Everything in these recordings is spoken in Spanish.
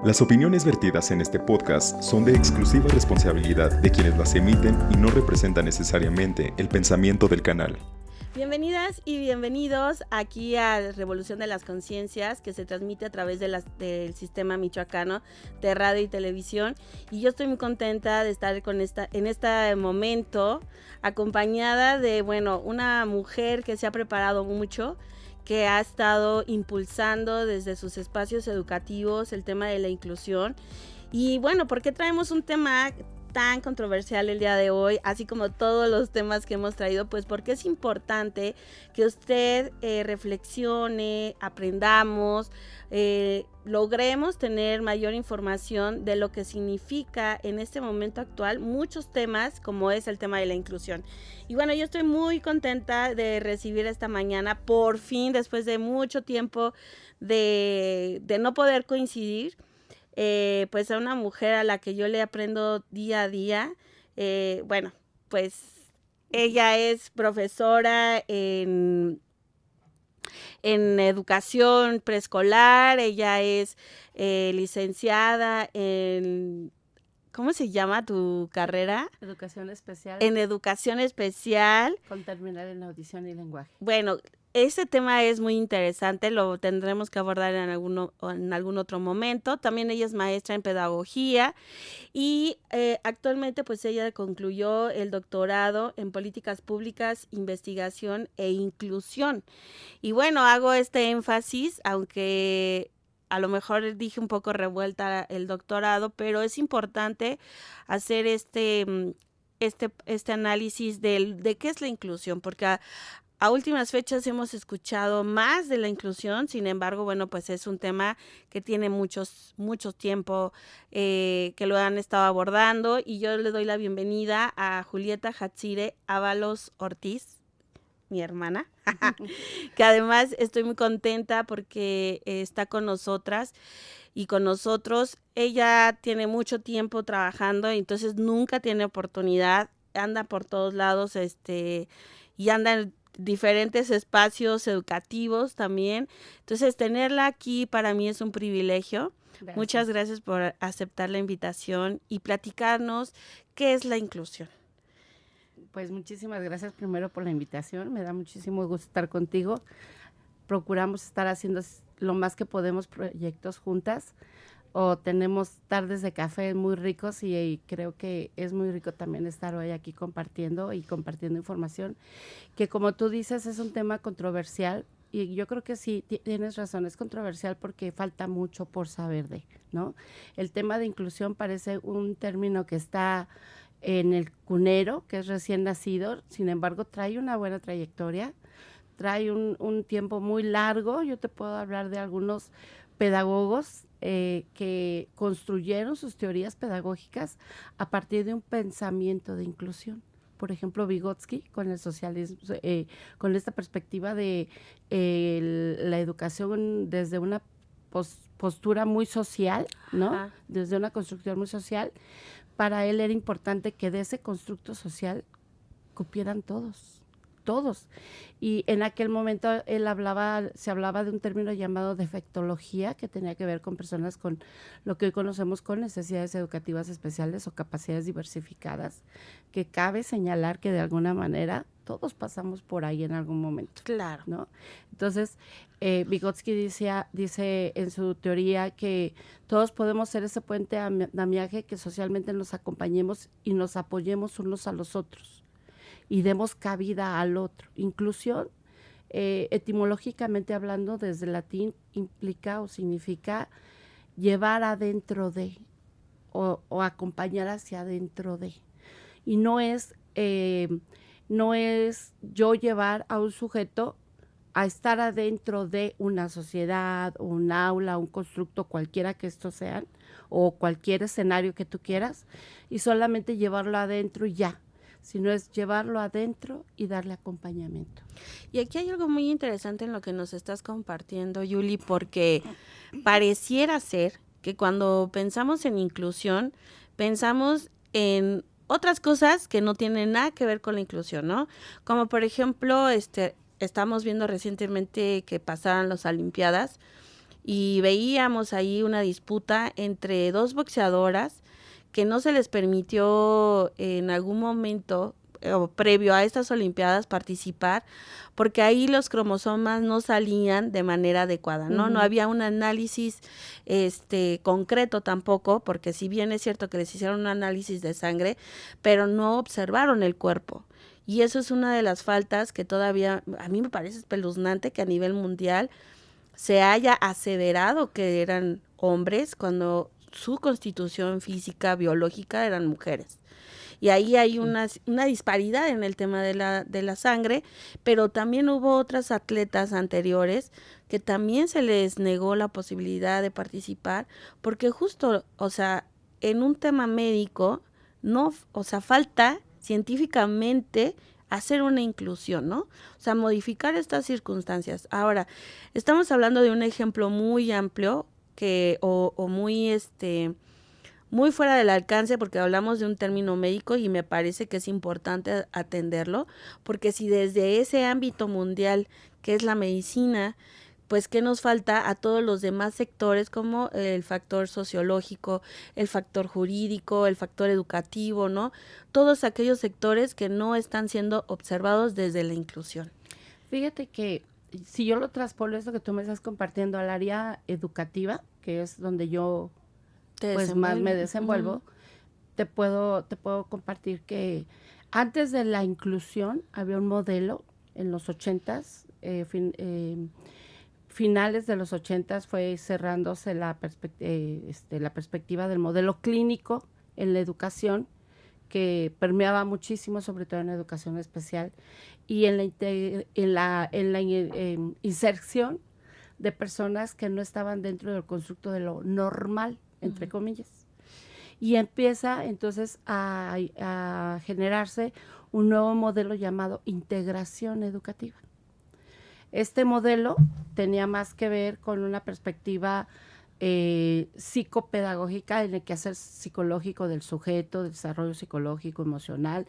Las opiniones vertidas en este podcast son de exclusiva responsabilidad de quienes las emiten y no representan necesariamente el pensamiento del canal. Bienvenidas y bienvenidos aquí a Revolución de las Conciencias, que se transmite a través del sistema michoacano de radio y televisión. Y yo estoy muy contenta de estar en este momento acompañada de, una mujer que se ha preparado mucho, que ha estado impulsando desde sus espacios educativos el tema de la inclusión. Y ¿por qué traemos un tema tan controversial el día de hoy, así como todos los temas que hemos traído? Pues porque es importante que usted reflexione, aprendamos, logremos tener mayor información de lo que significa en este momento actual muchos temas, como es el tema de la inclusión. Y yo estoy muy contenta de recibir esta mañana, por fin, después de mucho tiempo de no poder coincidir, pues a una mujer a la que yo le aprendo día a día. Pues ella es profesora en educación preescolar, ella es licenciada en... ¿Cómo se llama tu carrera? Educación especial. En educación especial. Con terminal en audición y lenguaje. Bueno, ese tema es muy interesante, lo tendremos que abordar en algún otro momento. También ella es maestra en pedagogía y actualmente pues ella concluyó el doctorado en políticas públicas, investigación e inclusión. Y hago este énfasis, aunque a lo mejor dije un poco revuelta el doctorado, pero es importante hacer este análisis de qué es la inclusión, porque a últimas fechas hemos escuchado más de la inclusión. Sin embargo, pues es un tema que tiene mucho tiempo que lo han estado abordando, y yo le doy la bienvenida a Julieta Hatsire Ábalos Ortiz, mi hermana, que además estoy muy contenta porque está con nosotras y con nosotros. Ella tiene mucho tiempo trabajando, entonces nunca tiene oportunidad, anda por todos lados, y anda en diferentes espacios educativos también. Entonces, tenerla aquí para mí es un privilegio. Gracias. Muchas gracias por aceptar la invitación y platicarnos qué es la inclusión. Pues muchísimas gracias primero por la invitación, me da muchísimo gusto estar contigo. Procuramos estar haciendo lo más que podemos proyectos juntas, o tenemos tardes de café muy ricos, y creo que es muy rico también estar hoy aquí compartiendo información, que como tú dices es un tema controversial, y yo creo que sí, tienes razón, es controversial porque falta mucho por saber ¿no? El tema de inclusión parece un término que está en el cunero, que es recién nacido, sin embargo trae una buena trayectoria, trae un tiempo muy largo. Yo te puedo hablar de algunos pedagogos que construyeron sus teorías pedagógicas a partir de un pensamiento de inclusión. Por ejemplo, Vygotsky con el socialismo, con esta perspectiva de la educación desde una postura muy social, ¿no? Ajá. Desde una construcción muy social. Para él era importante que de ese constructo social cupieran todos. Y en aquel momento se hablaba de un término llamado defectología, que tenía que ver con personas con lo que hoy conocemos con necesidades educativas especiales o capacidades diversificadas, que cabe señalar que de alguna manera todos pasamos por ahí en algún momento. Claro. ¿No? Entonces, Vygotsky dice en su teoría que todos podemos ser ese puente andamiaje, que socialmente nos acompañemos y nos apoyemos unos a los otros y demos cabida al otro. Inclusión, etimológicamente hablando, desde el latín, implica o significa llevar adentro de, o acompañar hacia adentro de. Y no es yo llevar a un sujeto a estar adentro de una sociedad, un aula, un constructo, cualquiera que estos sean, o cualquier escenario que tú quieras, y solamente llevarlo adentro y ya, sino es llevarlo adentro y darle acompañamiento. Y aquí hay algo muy interesante en lo que nos estás compartiendo, Yuli, porque pareciera ser que cuando pensamos en inclusión, pensamos en otras cosas que no tienen nada que ver con la inclusión, ¿no? Como por ejemplo, estamos viendo recientemente que pasaron las Olimpiadas, y veíamos ahí una disputa entre dos boxeadoras que no se les permitió en algún momento o previo a estas Olimpiadas participar, porque ahí los cromosomas no salían de manera adecuada, ¿no? No había un análisis concreto tampoco, porque si bien es cierto que les hicieron un análisis de sangre, pero no observaron el cuerpo. Y eso es una de las faltas que todavía, a mí me parece espeluznante que a nivel mundial se haya aseverado que eran hombres cuando su constitución física, biológica, eran mujeres. Y ahí hay una disparidad en el tema de la sangre, pero también hubo otras atletas anteriores que también se les negó la posibilidad de participar, porque justo, o sea, en un tema médico, no, o sea, falta científicamente hacer una inclusión, ¿no? O sea, modificar estas circunstancias. Ahora, estamos hablando de un ejemplo muy amplio que, o muy muy fuera del alcance, porque hablamos de un término médico y me parece que es importante atenderlo, porque si desde ese ámbito mundial que es la medicina, pues qué nos falta a todos los demás sectores como el factor sociológico, el factor jurídico, el factor educativo, ¿no? Todos aquellos sectores que no están siendo observados desde la inclusión. Fíjate que si yo lo traspolo, esto que tú me estás compartiendo al área educativa, que es donde yo pues más me desenvuelvo, te puedo compartir que antes de la inclusión había un modelo en los 80s, finales de los 80s fue cerrándose la perspectiva del modelo clínico en la educación, que permeaba muchísimo, sobre todo en la educación especial, y en la inserción de personas que no estaban dentro del constructo de lo normal, entre comillas. Y empieza entonces a generarse un nuevo modelo llamado integración educativa. Este modelo tenía más que ver con una perspectiva psicopedagógica en el quehacer psicológico del sujeto, del desarrollo psicológico, emocional,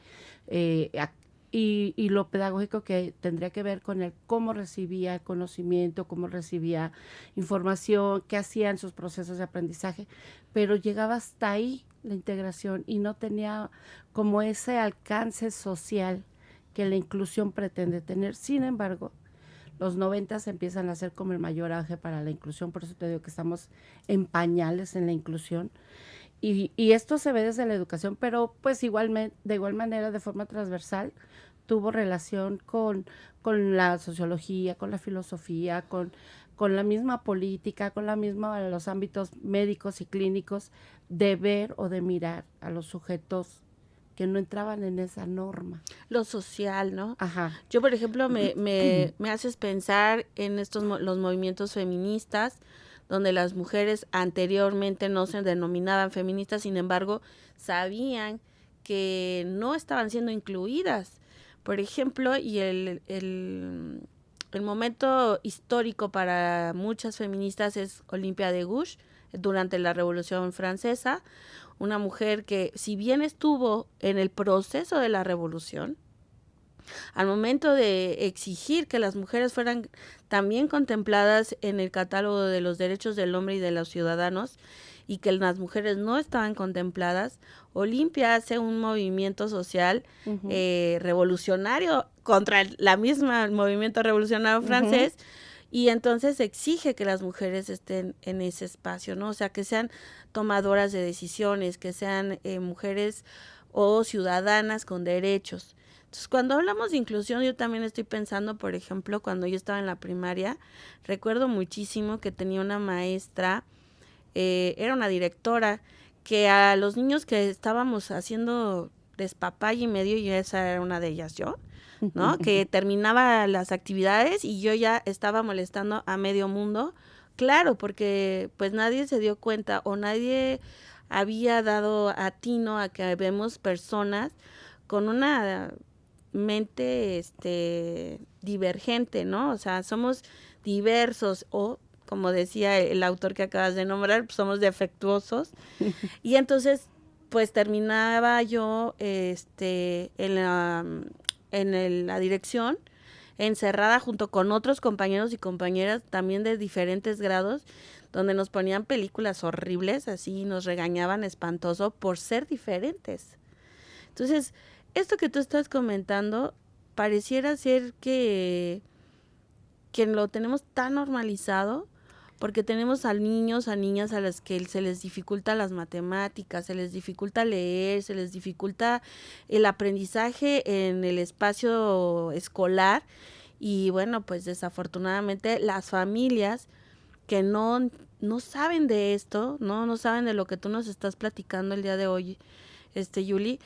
y lo pedagógico que tendría que ver con el cómo recibía conocimiento, cómo recibía información, qué hacían sus procesos de aprendizaje, pero llegaba hasta ahí la integración y no tenía como ese alcance social que la inclusión pretende tener. Sin embargo, los 90s empiezan a ser como el mayor auge para la inclusión, por eso te digo que estamos en pañales en la inclusión. Y esto se ve desde la educación, pero pues de igual manera, de forma transversal, tuvo relación con la sociología, con la filosofía, con la misma política, con los ámbitos médicos y clínicos, de ver o de mirar a los sujetos que no entraban en esa norma. Lo social, ¿no? Ajá. Yo, por ejemplo, me haces pensar en los movimientos feministas, donde las mujeres anteriormente no se denominaban feministas, sin embargo, sabían que no estaban siendo incluidas. Por ejemplo, y el momento histórico para muchas feministas es Olympia de Gouges, durante la Revolución Francesa, una mujer que, si bien estuvo en el proceso de la revolución, al momento de exigir que las mujeres fueran también contempladas en el catálogo de los derechos del hombre y de los ciudadanos, y que las mujeres no estaban contempladas, Olympia hace un movimiento social revolucionario contra la misma movimiento revolucionario francés, y entonces exige que las mujeres estén en ese espacio, ¿no? O sea, que sean tomadoras de decisiones, que sean mujeres o ciudadanas con derechos. Entonces, cuando hablamos de inclusión, yo también estoy pensando, por ejemplo, cuando yo estaba en la primaria, recuerdo muchísimo que tenía una maestra, era una directora, que a los niños que estábamos haciendo despapalle y medio, y esa era una de ellas yo, ¿no? Que terminaba las actividades y yo ya estaba molestando a medio mundo. Claro, porque pues nadie se dio cuenta o nadie había dado atino a que vemos personas con una mente divergente, ¿no? O sea, somos diversos o, como decía el autor que acabas de nombrar, somos defectuosos. Y entonces, pues terminaba yo en la dirección, encerrada junto con otros compañeros y compañeras también de diferentes grados, donde nos ponían películas horribles, así nos regañaban espantoso por ser diferentes. Entonces, esto que tú estás comentando pareciera ser que lo tenemos tan normalizado, porque tenemos a niños, a niñas a las que se les dificulta las matemáticas, se les dificulta leer, se les dificulta el aprendizaje en el espacio escolar, y bueno, pues desafortunadamente las familias que no saben de esto, no saben de lo que tú nos estás platicando el día de hoy, Yuli,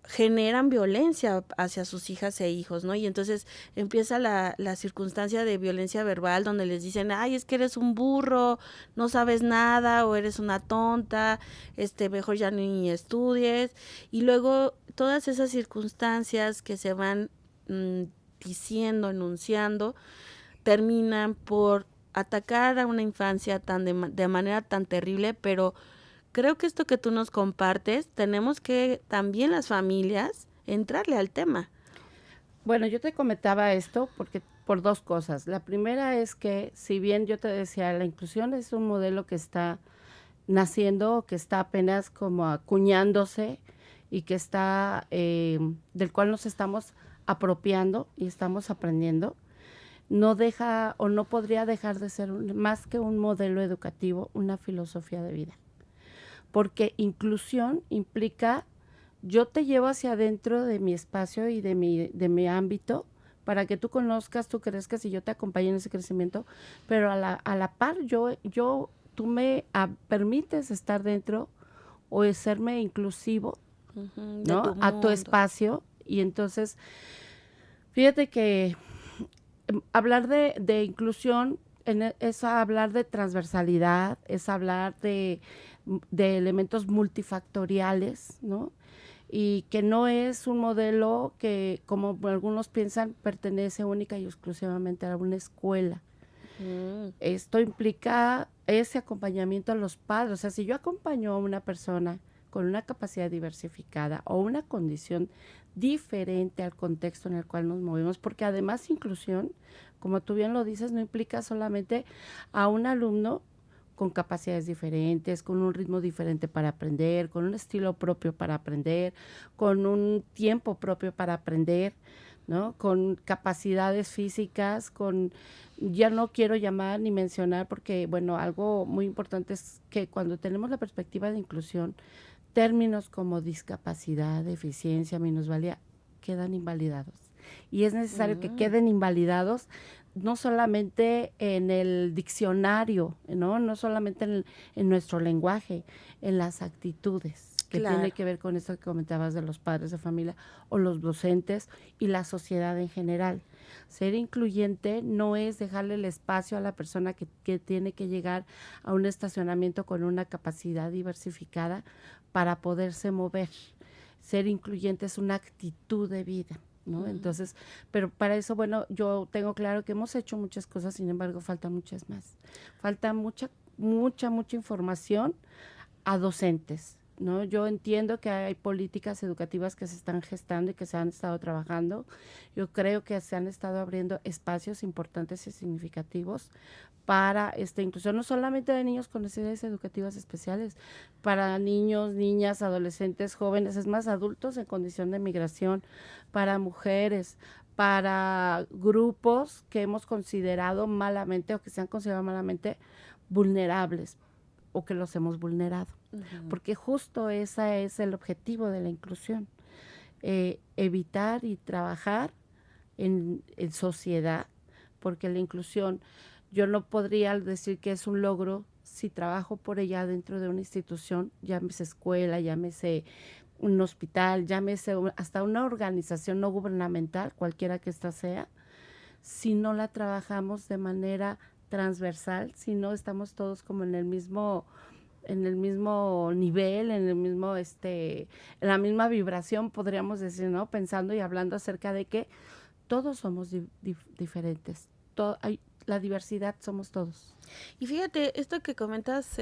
generan violencia hacia sus hijas e hijos, ¿no? Y entonces empieza la circunstancia de violencia verbal, donde les dicen, ay, es que eres un burro, no sabes nada, o eres una tonta, mejor ya ni estudies. Y luego todas esas circunstancias que se van diciendo, enunciando, terminan por atacar a una infancia de manera tan terrible, pero creo que esto que tú nos compartes, tenemos que también las familias entrarle al tema. Bueno, yo te comentaba esto porque por dos cosas. La primera es que, si bien yo te decía, la inclusión es un modelo que está naciendo, que está apenas como acuñándose y que está, del cual nos estamos apropiando y estamos aprendiendo, no deja o no podría dejar de ser más que un modelo educativo, una filosofía de vida. Porque inclusión implica, yo te llevo hacia adentro de mi espacio y de mi ámbito para que tú conozcas, tú crezcas y yo te acompañe en ese crecimiento, pero a la par tú me permites estar dentro o serme inclusivo, ¿no? A tu espacio. Y entonces, fíjate que hablar de inclusión es hablar de transversalidad, es hablar de elementos multifactoriales, ¿no? Y que no es un modelo que, como algunos piensan, pertenece única y exclusivamente a una escuela. Esto implica ese acompañamiento a los padres. O sea, si yo acompaño a una persona con una capacidad diversificada o una condición diferente al contexto en el cual nos movemos, porque además inclusión, como tú bien lo dices, no implica solamente a un alumno con capacidades diferentes, con un ritmo diferente para aprender, con un estilo propio para aprender, con un tiempo propio para aprender, ¿no? Con capacidades físicas, ya no quiero llamar ni mencionar, porque, bueno, algo muy importante es que cuando tenemos la perspectiva de inclusión, términos como discapacidad, deficiencia, minusvalía, quedan invalidados. Y es necesario que queden invalidados no solamente en el diccionario, no solamente en nuestro lenguaje, en las actitudes, que tiene que ver con esto que comentabas de los padres de familia o los docentes y la sociedad en general. Ser incluyente no es dejarle el espacio a la persona que tiene que llegar a un estacionamiento con una capacidad diversificada para poderse mover. Ser incluyente es una actitud de vida, ¿no? Entonces, pero para eso, bueno, yo tengo claro que hemos hecho muchas cosas, sin embargo, faltan muchas más. Falta mucha información a docentes, ¿no? Yo entiendo que hay políticas educativas que se están gestando y que se han estado trabajando. Yo creo que se han estado abriendo espacios importantes y significativos para esta inclusión, no solamente de niños con necesidades educativas especiales, para niños, niñas, adolescentes, jóvenes, es más, adultos en condición de migración, para mujeres, para grupos que hemos considerado malamente o que se han considerado malamente vulnerables o que los hemos vulnerado. Porque justo ese es el objetivo de la inclusión, evitar y trabajar en sociedad, porque la inclusión, yo no podría decir que es un logro si trabajo por ella dentro de una institución, llámese escuela, llámese un hospital, llámese hasta una organización no gubernamental, cualquiera que ésta sea, si no la trabajamos de manera transversal, si no estamos todos como en el mismo nivel, en la misma vibración, podríamos decir, ¿no? Pensando y hablando acerca de que todos somos diferentes. La diversidad somos todos. Y fíjate, esto que comentas,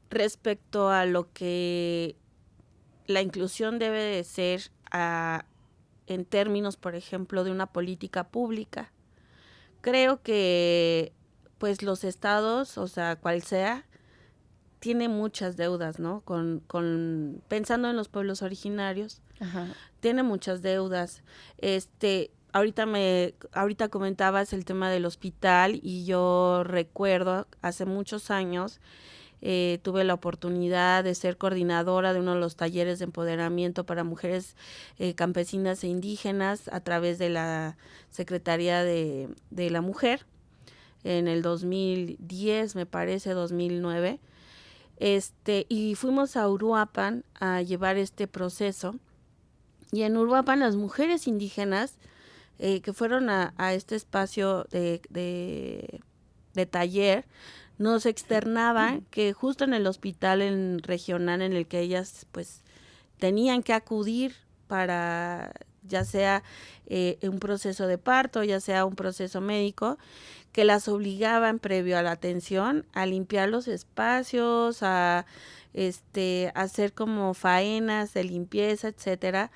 respecto a lo que la inclusión debe de ser en términos, por ejemplo, de una política pública. Creo que pues los estados, o sea, cual sea, tiene muchas deudas, ¿no? Pensando en los pueblos originarios, Ajá. tiene muchas deudas. Ahorita comentabas el tema del hospital y yo recuerdo hace muchos años tuve la oportunidad de ser coordinadora de uno de los talleres de empoderamiento para mujeres campesinas e indígenas a través de la Secretaría de la Mujer en el 2010, me parece, 2009. Y fuimos a Uruapan a llevar este proceso. Y en Uruapan las mujeres indígenas que fueron a este espacio de taller nos externaban que justo en el hospital regional en el que ellas pues tenían que acudir para ya sea un proceso de parto, ya sea un proceso médico, que las obligaban previo a la atención a limpiar los espacios, a hacer como faenas de limpieza, etcétera,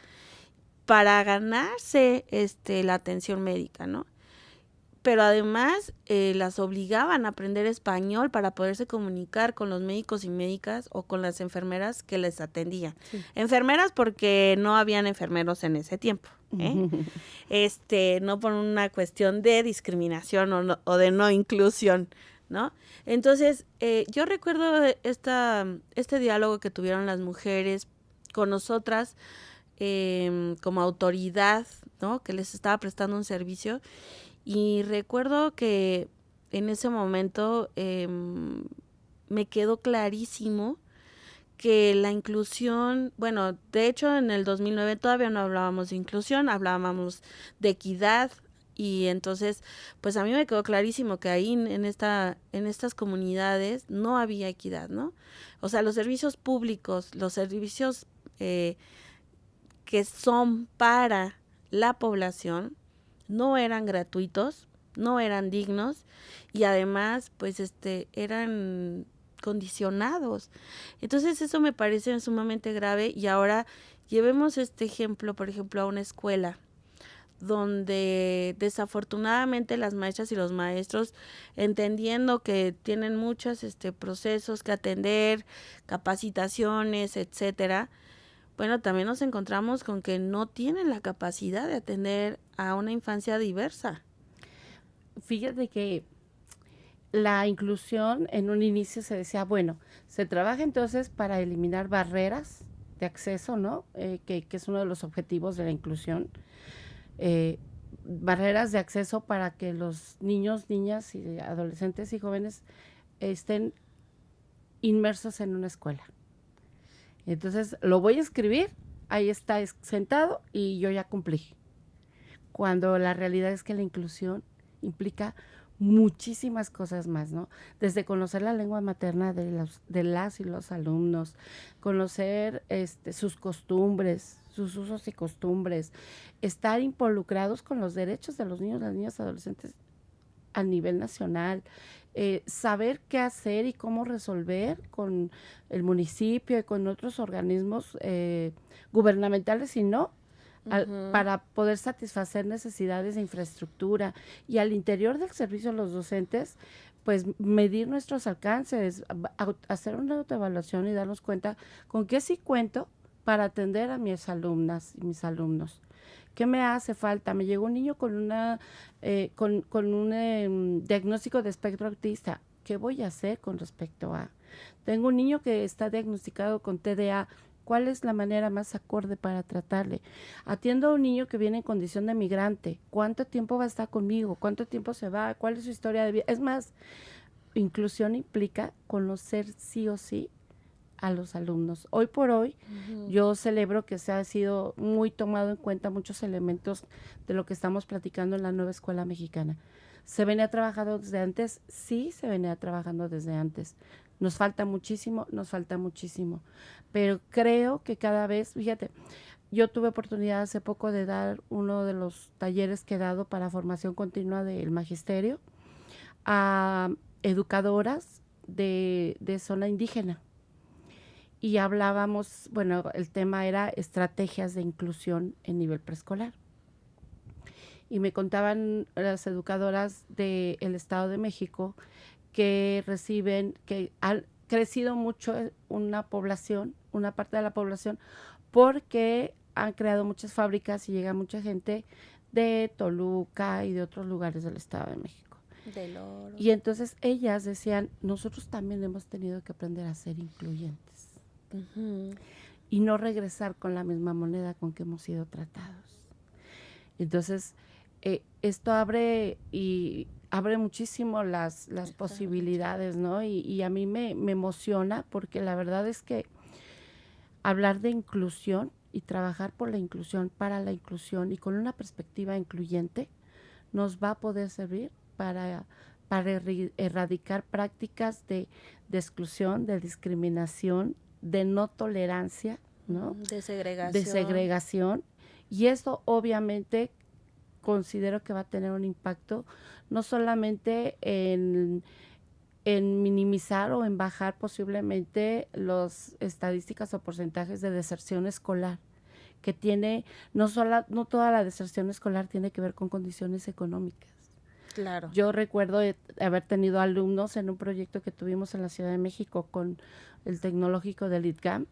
para ganarse la atención médica, ¿no? Pero además las obligaban a aprender español para poderse comunicar con los médicos y médicas o con las enfermeras que les atendían. Sí. Enfermeras porque no habían enfermeros en ese tiempo, no por una cuestión de discriminación o de no inclusión, ¿no? Entonces, yo recuerdo este diálogo que tuvieron las mujeres con nosotras como autoridad, ¿no? Que les estaba prestando un servicio. Y recuerdo que en ese momento me quedó clarísimo que la inclusión, bueno, de hecho en el 2009 todavía no hablábamos de inclusión, hablábamos de equidad, y entonces pues a mí me quedó clarísimo que ahí en estas comunidades no había equidad, ¿no? O sea, los servicios públicos, los servicios que son para la población, no eran gratuitos, no eran dignos y además pues eran condicionados. Entonces eso me parece sumamente grave. Y ahora llevemos este ejemplo, por ejemplo, a una escuela donde desafortunadamente las maestras y los maestros, entendiendo que tienen muchos procesos que atender, capacitaciones, etcétera, bueno, también nos encontramos con que no tienen la capacidad de atender a una infancia diversa. Fíjate que la inclusión en un inicio se decía, bueno, se trabaja entonces para eliminar barreras de acceso, ¿no? Que es uno de los objetivos de la inclusión. Barreras de acceso para que los niños, niñas, y adolescentes y jóvenes estén inmersos en una escuela. Entonces, lo voy a escribir, ahí está sentado y yo ya cumplí. Cuando la realidad es que la inclusión implica muchísimas cosas más, ¿no? Desde conocer la lengua materna de las y los alumnos, conocer sus costumbres, sus usos y costumbres, estar involucrados con los derechos de los niños, las niñas, adolescentes a nivel nacional, saber qué hacer y cómo resolver con el municipio y con otros organismos gubernamentales y no, para poder satisfacer necesidades de infraestructura. Y al interior del servicio los docentes, pues medir nuestros alcances, hacer una autoevaluación y darnos cuenta con qué sí cuento para atender a mis alumnas y mis alumnos. ¿Qué me hace falta? Me llegó un niño con un diagnóstico de espectro autista. ¿Qué voy a hacer con respecto a? Tengo un niño que está diagnosticado con TDA. ¿Cuál es la manera más acorde para tratarle? Atiendo a un niño que viene en condición de migrante. ¿Cuánto tiempo va a estar conmigo? ¿Cuánto tiempo se va? ¿Cuál es su historia de vida? Es más, inclusión implica conocer sí o sí a los alumnos. Hoy por hoy, yo celebro que se ha sido muy tomado en cuenta muchos elementos de lo que estamos platicando en la nueva escuela mexicana. ¿Se venía trabajando desde antes? Sí, se venía trabajando desde antes. Nos falta muchísimo, pero creo que cada vez, fíjate, yo tuve oportunidad hace poco de dar uno de los talleres que he dado para formación continua del magisterio a educadoras de zona indígena. y hablábamos, bueno, el tema era estrategias de inclusión en nivel preescolar. Y me contaban las educadoras del Estado de México que han crecido mucho una parte de la población, porque han creado muchas fábricas y llega mucha gente de Toluca y de otros lugares del Estado de México. Del oro. Y entonces ellas decían, nosotros también hemos tenido que aprender a ser incluyentes. Uh-huh. Y no regresar con la misma moneda con que hemos sido tratados. Entonces, esto abre muchísimo las posibilidades, ¿no? Y a mí me emociona, porque la verdad es que hablar de inclusión y trabajar por la inclusión, para la inclusión y con una perspectiva incluyente, nos va a poder servir para erradicar prácticas de exclusión, de discriminación, de no tolerancia, ¿no? De segregación. De segregación. Y esto obviamente considero que va a tener un impacto no solamente en minimizar o en bajar posiblemente las estadísticas o porcentajes de deserción escolar, que tiene, no toda la deserción escolar tiene que ver con condiciones económicas. Claro. Yo recuerdo haber tenido alumnos en un proyecto que tuvimos en la Ciudad de México con el Tecnológico del ITGAM,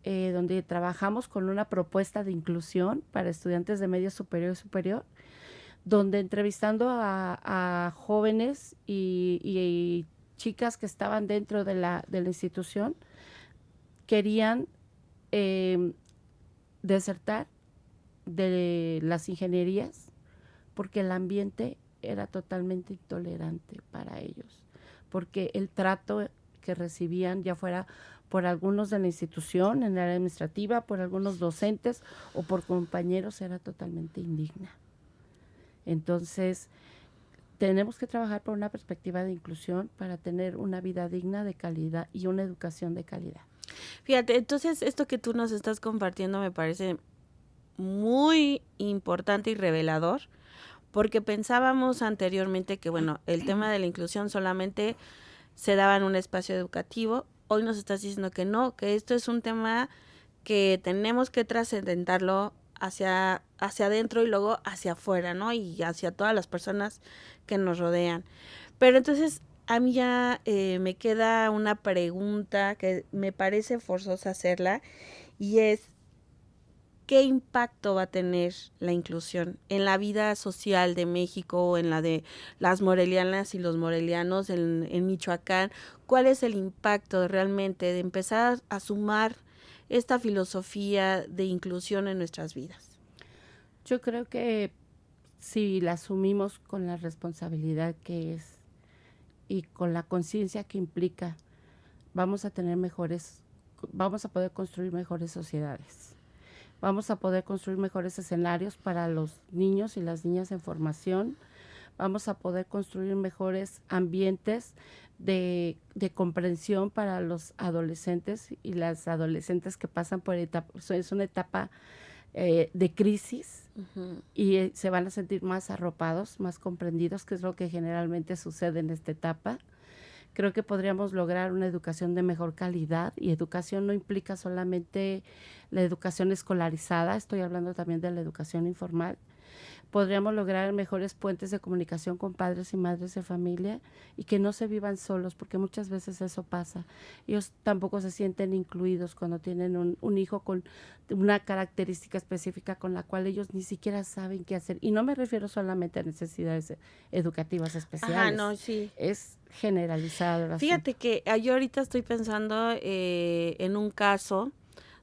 donde trabajamos con una propuesta de inclusión para estudiantes de medio superior y superior, donde entrevistando a jóvenes y chicas que estaban dentro de la institución, querían desertar de las ingenierías porque el ambiente era totalmente intolerante para ellos, porque el trato que recibían, ya fuera por algunos de la institución, en la área administrativa, por algunos docentes o por compañeros, era totalmente indigna. Entonces, tenemos que trabajar por una perspectiva de inclusión para tener una vida digna, de calidad y una educación de calidad. Fíjate, entonces esto que tú nos estás compartiendo me parece muy importante y revelador, porque pensábamos anteriormente que, bueno, el tema de la inclusión solamente se daba en un espacio educativo. Hoy nos estás diciendo que no, que esto es un tema que tenemos que trascendentarlo hacia adentro y luego hacia afuera, ¿no? Y hacia todas las personas que nos rodean. Pero entonces a mí ya me queda una pregunta que me parece forzosa hacerla, y es, ¿qué impacto va a tener la inclusión en la vida social de México, en la de las morelianas y los morelianos en Michoacán? ¿Cuál es el impacto realmente de empezar a sumar esta filosofía de inclusión en nuestras vidas? Yo creo que si la asumimos con la responsabilidad que es y con la conciencia que implica, vamos a poder construir mejores sociedades. Vamos a poder construir mejores escenarios para los niños y las niñas en formación. Vamos a poder construir mejores ambientes de comprensión para los adolescentes y las adolescentes que pasan por es una etapa de crisis. Uh-huh. Y se van a sentir más arropados, más comprendidos, que es lo que generalmente sucede en esta etapa. Creo que podríamos lograr una educación de mejor calidad, y educación no implica solamente la educación escolarizada, estoy hablando también de la educación informal. Podríamos lograr mejores puentes de comunicación con padres y madres de familia, y que no se vivan solos, porque muchas veces eso pasa. Ellos tampoco se sienten incluidos cuando tienen un hijo con una característica específica con la cual ellos ni siquiera saben qué hacer. Y no me refiero solamente a necesidades educativas especiales. Ajá, no, sí. Es generalizado. Fíjate que yo ahorita estoy pensando en un caso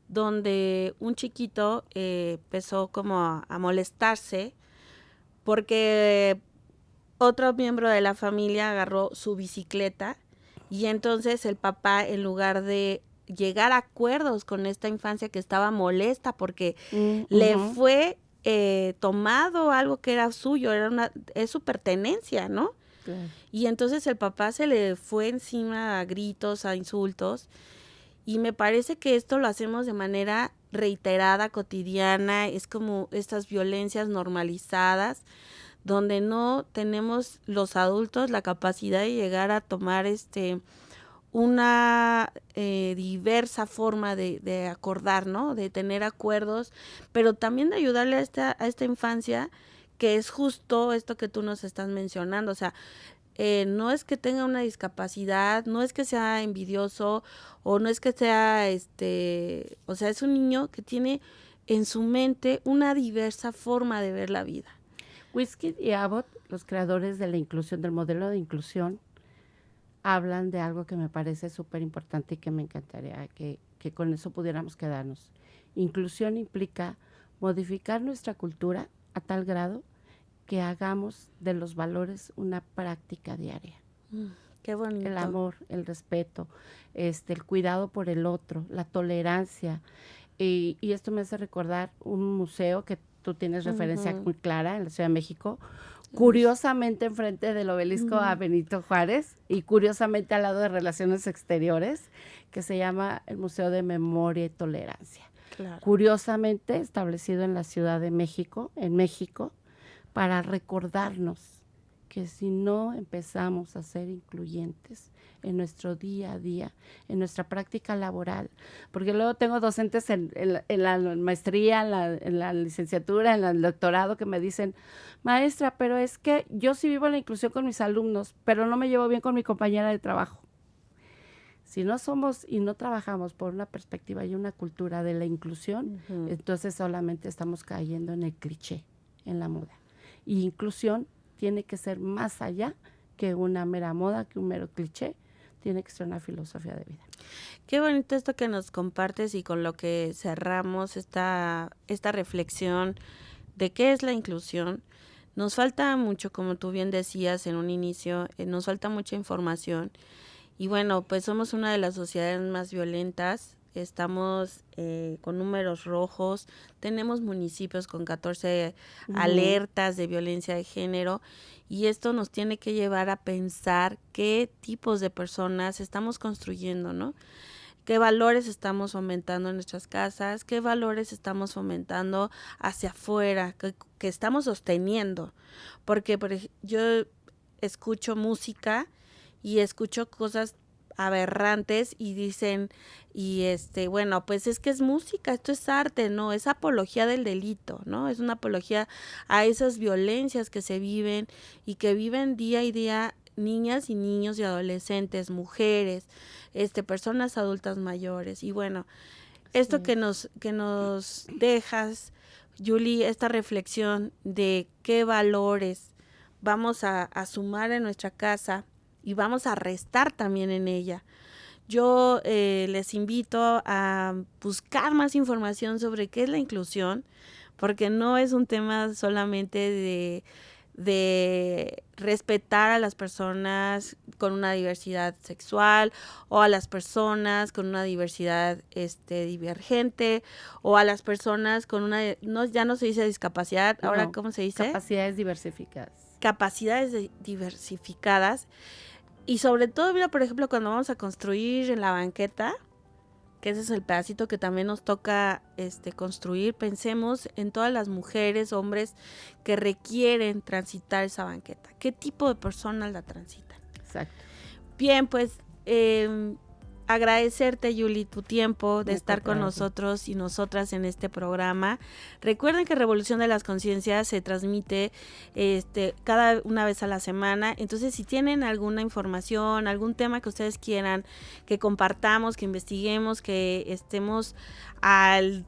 donde un chiquito empezó como a molestarse porque otro miembro de la familia agarró su bicicleta, y entonces el papá, en lugar de llegar a acuerdos con esta infancia que estaba molesta porque le fue tomado algo que era suyo, es su pertenencia, ¿no? Claro. Y entonces el papá se le fue encima a gritos, a insultos, y me parece que esto lo hacemos de manera reiterada, cotidiana. Es como estas violencias normalizadas, donde no tenemos los adultos la capacidad de llegar a tomar una diversa forma de acordar, ¿no? De tener acuerdos, pero también de ayudarle a esta infancia, que es justo esto que tú nos estás mencionando. O sea, no es que tenga una discapacidad, no es que sea envidioso, o no es que sea, o sea, es un niño que tiene en su mente una diversa forma de ver la vida. Wiskin y Abbott, los creadores de la inclusión, del modelo de inclusión, hablan de algo que me parece súper importante y que me encantaría que con eso pudiéramos quedarnos. Inclusión implica modificar nuestra cultura a tal grado que hagamos de los valores una práctica diaria. Qué bonito. El amor, el respeto, el cuidado por el otro, la tolerancia. Y esto me hace recordar un museo que tú tienes referencia muy clara en la Ciudad de México, curiosamente enfrente del obelisco a Benito Juárez y curiosamente al lado de Relaciones Exteriores, que se llama el Museo de Memoria y Tolerancia. Claro. Curiosamente establecido en la Ciudad de México, en México, para recordarnos que si no empezamos a ser incluyentes en nuestro día a día, en nuestra práctica laboral, porque luego tengo docentes en la maestría, en la licenciatura, en el doctorado, que me dicen, maestra, pero es que yo sí vivo la inclusión con mis alumnos, pero no me llevo bien con mi compañera de trabajo. Si no somos y no trabajamos por una perspectiva y una cultura de la inclusión, entonces solamente estamos cayendo en el cliché, en la moda. Y inclusión tiene que ser más allá que una mera moda, que un mero cliché, tiene que ser una filosofía de vida. Qué bonito esto que nos compartes y con lo que cerramos esta reflexión de qué es la inclusión. Nos falta mucho, como tú bien decías en un inicio, nos falta mucha información. Y bueno, pues somos una de las sociedades más violentas. Estamos con números rojos, tenemos municipios con 14 alertas de violencia de género, y esto nos tiene que llevar a pensar qué tipos de personas estamos construyendo, ¿no? Qué valores estamos fomentando en nuestras casas, qué valores estamos fomentando hacia afuera, que estamos sosteniendo. Porque yo escucho música y escucho cosas aberrantes y dicen, bueno, pues es que es música, esto es arte, no, es apología del delito, ¿no? Es una apología a esas violencias que se viven y que viven día y día niñas y niños y adolescentes, mujeres, personas adultas mayores. Y bueno, esto que nos dejas, Yuli, esta reflexión de qué valores vamos a sumar en nuestra casa y vamos a restar también en ella. Yo les invito a buscar más información sobre qué es la inclusión, porque no es un tema solamente de respetar a las personas con una diversidad sexual, o a las personas con una diversidad divergente, o a las personas con ya no se dice discapacidad, No, ahora ¿cómo se dice? Capacidades diversificadas. Capacidades diversificadas. Y sobre todo, mira, por ejemplo, cuando vamos a construir en la banqueta, que ese es el pedacito que también nos toca construir, pensemos en todas las mujeres, hombres que requieren transitar esa banqueta. ¿Qué tipo de personas la transitan? Exacto. Bien, pues agradecerte, Yuli, tu tiempo de estar con nosotros y nosotras en este programa. Recuerden que Revolución de las Conciencias se transmite cada una vez a la semana. Entonces, si tienen alguna información, algún tema que ustedes quieran que compartamos, que investiguemos, que estemos al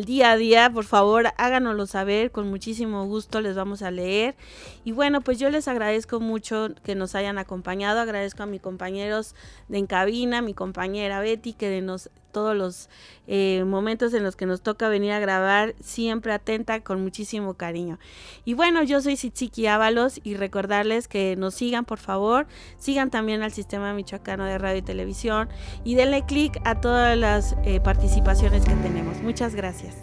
día a día, por favor, háganoslo saber, con muchísimo gusto les vamos a leer. Y bueno, pues yo les agradezco mucho que nos hayan acompañado, agradezco a mis compañeros de en cabina, mi compañera Betty, que todos los momentos en los que nos toca venir a grabar, siempre atenta, con muchísimo cariño. Y bueno, yo soy Tzitziki Ábalos, y recordarles que nos sigan, por favor, sigan también al Sistema Michoacano de Radio y Televisión, y denle clic a todas las participaciones que tenemos. Muchas gracias.